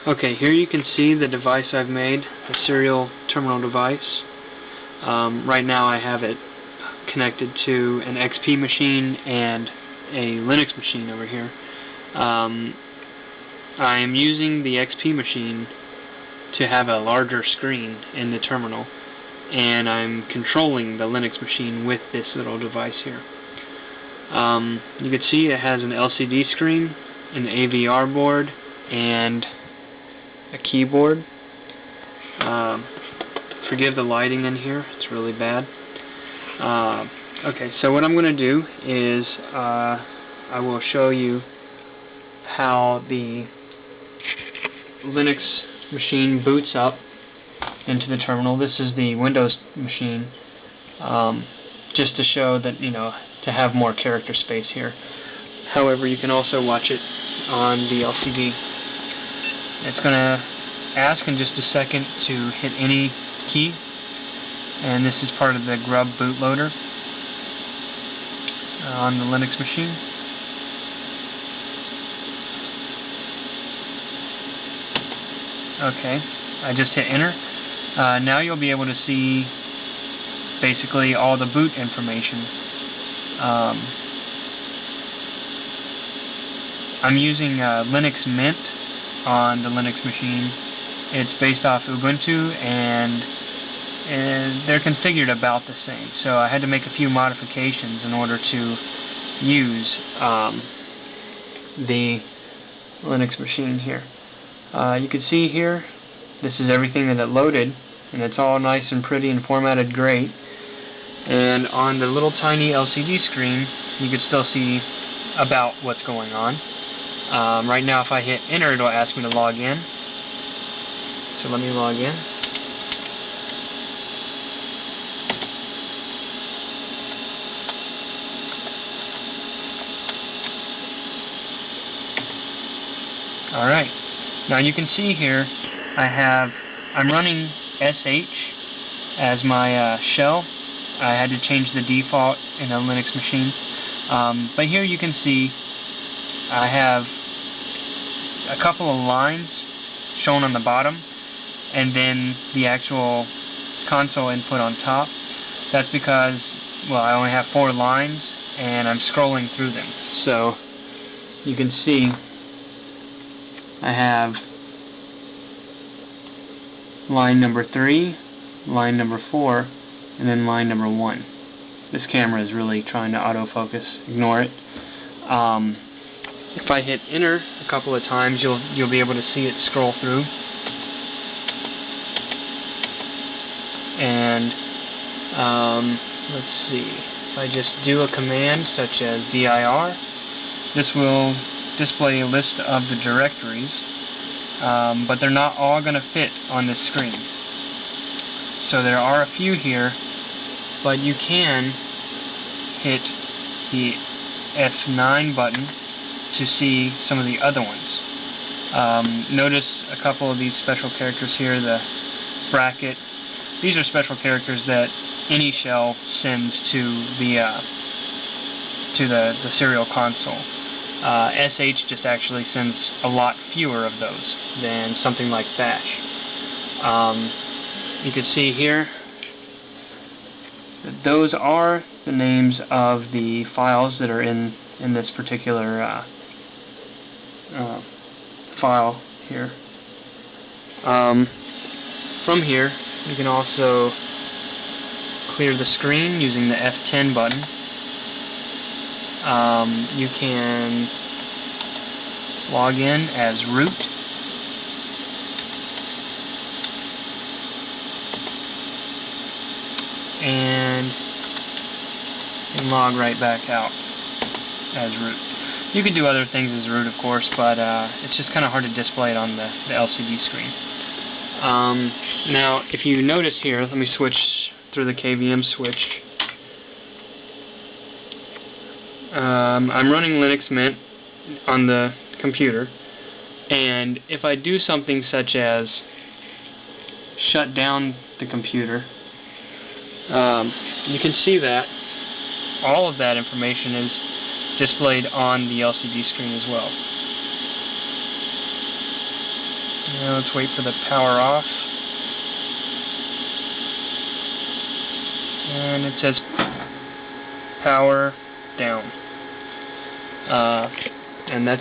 Okay, here you can see the device I've made, the serial terminal device. Right now I have it connected to an XP machine and a Linux machine over here. I am using the XP machine to have a larger screen in the terminal, and I'm controlling the Linux machine with this little device here. You can see it has an LCD screen, an AVR board, and a keyboard. Forgive the lighting in here, it's really bad. Okay, so what I'm going to do is I will show you how the Linux machine boots up into the terminal. This is the Windows machine, just to show that, to have more character space here. However, you can also watch it on the LCD. It's going to ask in just a second to hit any key, and this is part of the Grub bootloader on the Linux machine. Okay, I just hit enter. Now you'll be able to see basically all the boot information. I'm using Linux Mint on the Linux machine. It's based off Ubuntu, and they're configured about the same. So I had to make a few modifications in order to use the Linux machine here. You can see here, this is everything that it loaded, and it's all nice and pretty and formatted great. And on the little tiny LCD screen, you can still see about what's going on. Right now, if I hit enter, it'll ask me to log in. So let me log in. Alright, now you can see here I'm running SH as my shell. I had to change the default in a Linux machine. But here you can see I have a couple of lines shown on the bottom, and then the actual console input on top. That's because, well, I only have 4 lines, and I'm scrolling through them. So you can see I have line number 3, line number 4, and then line number 1. This camera is really trying to autofocus. Ignore it. If I hit enter a couple of times, you'll be able to see it scroll through. And let's see. If I just do a command such as dir, this will display a list of the directories, but they're not all going to fit on this screen. So there are a few here, but you can hit the F9 button to see some of the other ones. Notice a couple of these special characters here, the bracket. These are special characters that any shell sends to the serial console. SH just actually sends a lot fewer of those than something like Bash. You can see here that those are the names of the files that are in this particular file here. From here, you can also clear the screen using the F10 button. You can log in as root. And log right back out as root. You can do other things as root, of course, but it's just kind of hard to display it on the LCD screen. Now, if you notice here, let me switch through the KVM switch. I'm running Linux Mint on the computer, and if I do something such as shut down the computer, you can see that all of that information is displayed on the LCD screen as well. Now let's wait for the power off. And it says power down. And that's